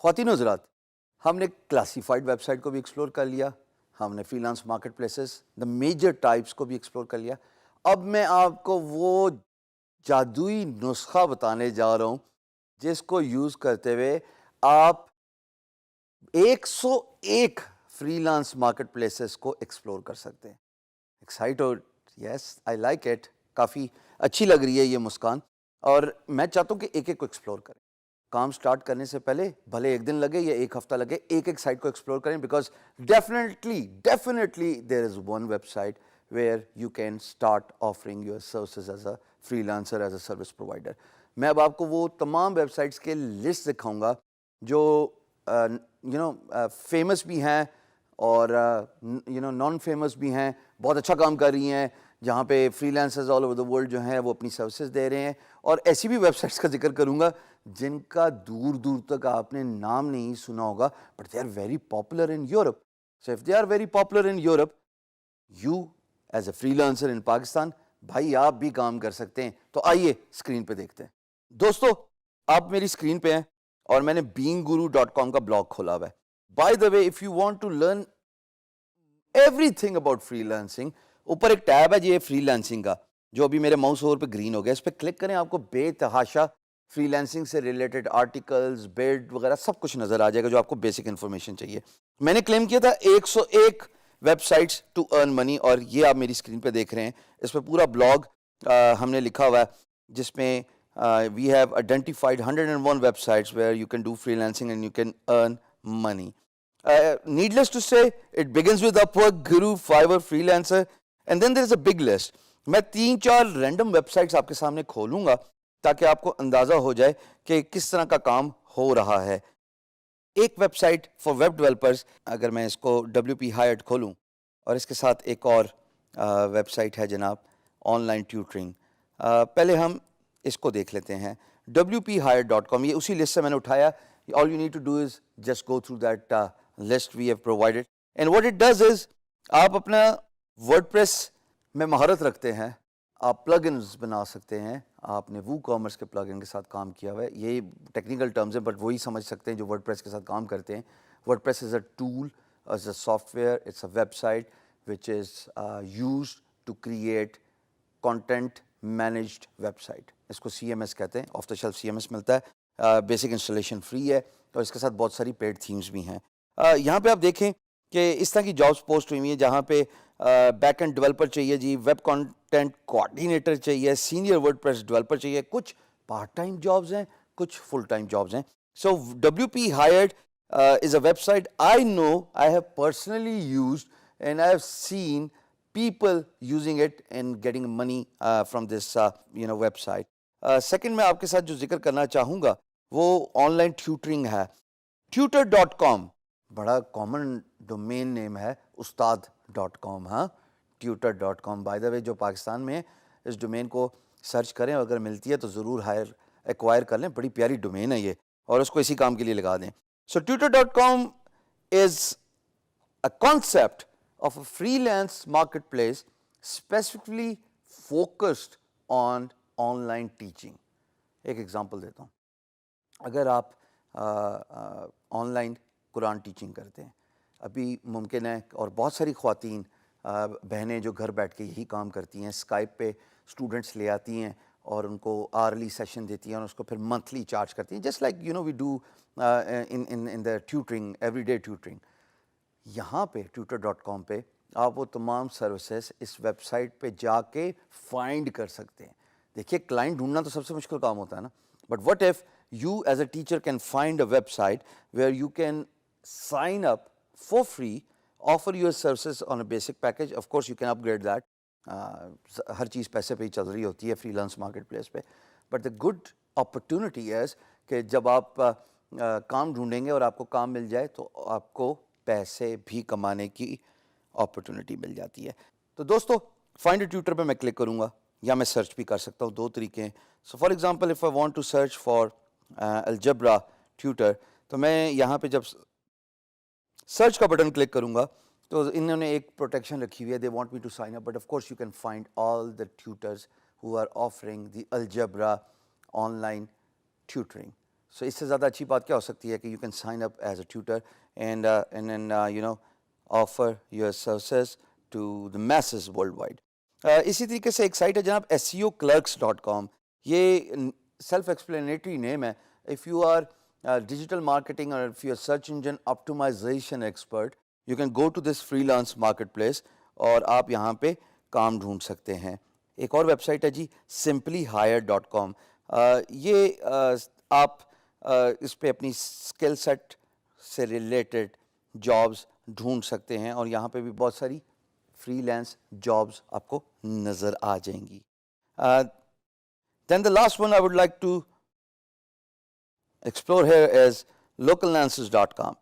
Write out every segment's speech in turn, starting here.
خواتین و حضرات، ہم نے کلاسیفائڈ ویب سائٹ کو بھی ایکسپلور کر لیا، ہم نے freelance marketplaces the major types کو بھی ایکسپلور کر لیا. اب میں آپ کو وہ جادوئی نسخہ بتانے جا رہا ہوں جس کو یوز کرتے ہوئے آپ 101 فری لانس مارکیٹ پلیسز کو ایکسپلور کر سکتے ہیں. Excited? Yes, I like it. کافی اچھی لگ رہی ہے یہ مسکان، اور میں چاہتا ہوں کہ ایک ایک کو ایکسپلور کریں. کام سٹارٹ کرنے سے پہلے بھلے ایک دن لگے یا ایک ہفتہ لگے، ایک ایک سائٹ کو ایکسپلور کریں، because definitely there is one website where you can start offering your services as a freelancer, as a service provider. میں اب آپ کو وہ تمام ویب سائٹس کے لسٹ دکھاؤں گا جو فیمس بھی ہیں اور نان فیمس بھی ہیں، بہت اچھا کام کر رہی ہیں، جہاں پہ free lancers all over the world جو ہیں وہ اپنی سروسز دے رہے ہیں. اور ایسی بھی ویب سائٹس کا ذکر کروں گا جن کا دور دور تک آپ نے نام نہیں سنا ہوگا، but they are very popular in Europe. So if they are very popular in Europe, you as a freelancer in Pakistan, بھائی آپ بھی کام کر سکتے ہیں. تو آئیے اسکرین پہ دیکھتے ہیں. دوستو، آپ میری اسکرین پہ ہیں اور میں نے beinguru.com کا بلاگ کھولا ہوا ہے. By the way, if you want to learn everything about freelancing, اوپر ایک ٹیب ہے یہ فری لانسنگ کا، جو ابھی میرے ماؤس اوور پہ گرین ہو گیا. اس پہ کلک کریں، آپ کو بے تحاشا فری لانسنگ سے ریلیٹڈ آرٹیکلز، بڈ وغیرہ سب کچھ نظر آ جائے گا جو آپ کو بیسک انفارمیشن چاہیے. میں نے کلیم کیا تھا 101 ویب سائٹس ٹو ارن منی، اور یہ آپ میری اسکرین پہ دیکھ رہے ہیں. اس پہ پورا بلاگ ہم نے لکھا ہوا ہے جس میں we have identified 101 websites where you can do freelancing and you can earn money. Needless to say, it begins with Upwork, Guru, Fiverr, Freelancer, and then there is a big list. میں 3-4 random web sites آپ کے سامنے کھولوں گا تاکہ آپ کو اندازہ ہو جائے کہ کس طرح کا کام ہو رہا ہے. ایک website for web developers, اگر میں اس کو WP Hired کھولوں، اور اس کے ساتھ ایک اور ویب سائٹ ہے جناب آن لائن ٹیوٹرنگ. پہلے ہم اس کو دیکھ لیتے ہیں. WPHired.com، یہ اسی لسٹ سے میں نے اٹھایا. All you need to do is just go through that list we have provided. And what it does is، آپ اپنا WordPress میں مہارت رکھتے ہیں، آپ پلگ انز بنا سکتے ہیں. آپ نے وو کامرس کے پلگ ان کے ساتھ کام کیا ہوا ہے. یہ ٹیکنیکل ٹرمز ہیں بٹ وہی سمجھ سکتے ہیں جو WordPress کے ساتھ کام کرتے ہیں. WordPress is a tool, as a software, it's a website which is used to create content managed website. اس کو CMS کہتے ہیں. آف دا شیلف CMS ملتا ہے، بیسک انسٹالیشن فری ہے، اور اس کے ساتھ بہت ساری پیڈ تھیمز بھی ہیں. یہاں پہ آپ دیکھیں کہ اس طرح کی جابس پوسٹ ہوئی ہیں جہاں پہ بیک اینڈ ڈیولپر چاہیے جی، ویب کانٹینٹ کوآرڈینیٹر چاہیے، سینئر ورڈپریس ڈیولپر چاہیے. کچھ پارٹ ٹائم جابز ہیں، کچھ فل ٹائم جابز ہیں. سو WP Hired is a website I know, I have personally used, and I have seen people using it and getting money from this website. Second میں آپ کے ساتھ جو ذکر کرنا چاہوں گا وہ آن لائن ٹیوٹرنگ ہے. tutor.com بڑا کامن ڈومین نیم ہے، استاد.com. ہاں، tutor.com. بائی دا وے، جو پاکستان میں اس ڈومین کو سرچ کریں، اگر ملتی ہے تو ضرور ایکوائر کر لیں. بڑی پیاری ڈومین ہے یہ، اور اس کو اسی کام کے لیے لگا دیں. سو tutor.com is a concept of a freelance marketplace specifically focused on online teaching. ایک ایگزامپل دیتا ہوں. اگر آپ آن لائن قرآن ٹیچنگ کرتے ہیں، ابھی ممکن ہے، اور بہت ساری خواتین بہنیں جو گھر بیٹھ کے یہی کام کرتی ہیں، اسکائپ پہ اسٹوڈنٹس لے آتی ہیں اور ان کو آرلی سیشن دیتی ہیں اور اس کو پھر منتھلی چارج کرتی ہیں، just like we do in the tutoring, every day tutoring. یہاں پہ tutor.com پہ آپ وہ تمام سروسز اس ویب سائٹ پہ جا کے فائنڈ کر سکتے ہیں. دیکھیے، کلائنٹ ڈھونڈنا تو سب سے مشکل کام ہوتا ہے نا، but what if you as a teacher can find a website where you can sign up for free, offer your services on a basic package. Of course you can upgrade that. ہر چیز پیسے پہ ہی چل رہی ہوتی ہے free lance market place پہ. But the good opportunity is کہ جب آپ کام ڈھونڈیں گے اور آپ کو کام مل جائے تو آپ کو پیسے بھی کمانے کی اپرچونٹی مل جاتی ہے. تو دوستو، فائنڈ اے ٹیوٹر پہ میں کلک کروں گا، یا میں سرچ بھی کر سکتا ہوں. دو طریقے ہیں. So for example, if I want to search for algebra tutor, تو میں یہاں پہ جب سرچ کا بٹن کلک کروں گا تو انہوں نے ایک پروٹیکشن رکھی ہوئی ہے. They want me to sign up, but of course you can find all the tutors who are offering the algebra online tutoring. So اس سے زیادہ اچھی بات کیا ہو سکتی ہے کہ you can sign up as a tutor and then offer your services to the masses worldwide. اسی طریقے سے ایک سائٹ ہے جناب SEOclerks.com. یہ سیلف ایکسپلینیٹری نیم ہے. If you are digital marketing اور if you are search engine optimisation expert, you can go to this freelance marketplace اور آپ یہاں پہ کام ڈھونڈ سکتے ہیں. ایک اور ویب سائٹ ہے جی simplyhire.com. یہ آپ اس پہ اپنی اسکل سیٹ سے ریلیٹڈ جابس ڈھونڈ سکتے ہیں اور یہاں پہ بھی بہت ساری فری لینس جابس آپ کو نظر آ جائیں گی. Then the last one I would like to explore here is locallances.com.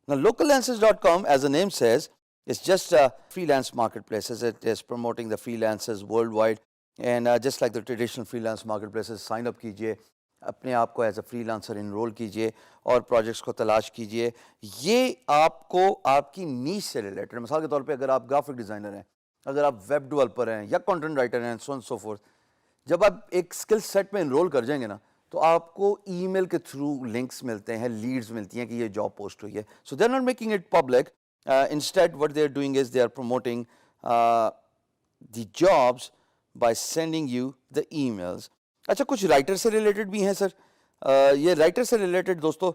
Now locallances.com, as the name says, is just a freelance marketplace. It is promoting the freelancers worldwide, and just like the traditional freelance marketplaces, sign up کیجئے, اپنے آپ کو as a freelancer enroll کیجئے اور projects کو تلاش کیجئے. یہ آپ کو آپ کی نیش سے ریلیٹڈ, مثال کے طور پہ اگر آپ گرافک ڈیزائنر ہیں, اگر آپ ویب ڈیولپر ہیں یا کنٹینٹ رائٹر ہیں, سو اینڈ سو فورتھ, جب آپ ایک اسکل سیٹ میں انرول کر جائیں گے نا تو آپ کو ای میل کے تھرو لنکس ملتے ہیں, لیڈز ملتی ہیں کہ یہ جاب پوسٹ ہوئی ہے. So they are not making it public. Instead what they are doing is they are promoting the jobs by sending you the emails. اچھا, کچھ رائٹر سے ریلیٹڈ بھی ہیں سر. یہ رائٹر سے ریلیٹڈ دوستو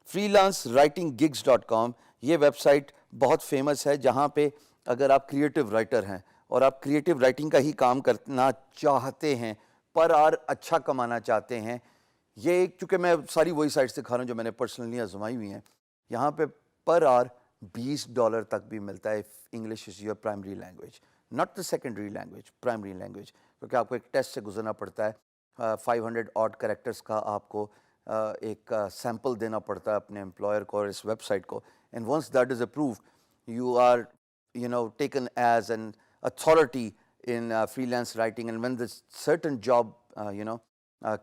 freelancewritinggigs.com, یہ ویب سائٹ بہت فیمس ہے جہاں پہ اگر آپ کریٹو رائٹر ہیں اور آپ کریٹو رائٹنگ کا ہی کام کرنا چاہتے ہیں, پر آر اچھا کمانا چاہتے ہیں, یہ چونکہ میں ساری وہی سائٹس دکھا رہا ہوں جو میں نے پرسنلی آزمائی ہوئی ہیں, یہاں پہ پر آر $20 تک بھی ملتا ہے. English is your primary language, not the secondary language, primary language, کیونکہ آپ کو ایک ٹیسٹ سے گزرنا پڑتا ہے. 500 آڈ کریکٹرس کا آپ کو ایک سیمپل دینا پڑتا ہے اپنے امپلائر کو اور اس ویب سائٹ کو. And once that is approved you are taken as an authority in freelance writing, and when this certain job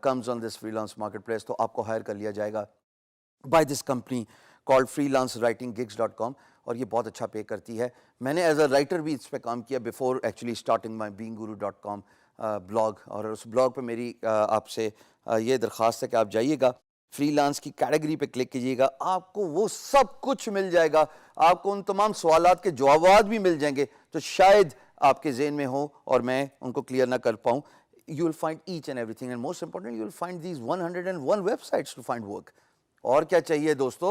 comes on this freelance marketplace تو آپ کو ہائر کر لیا جائے گا by this company called freelancewritinggigs.com, اور یہ بہت اچھا پے کرتی ہے. میں نے ایز اے رائٹر بھی اس پہ کام کیا before actually starting my beangguru.com blog, اور اس بلاگ پہ میری آپ سے یہ درخواست ہے کہ آپ جائیے گا, فری لانس کی کیٹیگری پہ کلک کیجیے گا, آپ کو وہ سب کچھ مل جائے گا, آپ کو ان تمام سوالات کے جوابات بھی مل جائیں گے تو شاید آپ کے ذہن میں ہو اور میں ان کو کلیئر نہ کر پاؤں. You will find each and everything, and most importantly you will find these 101 websites to find work. اور کیا چاہیے دوستو؟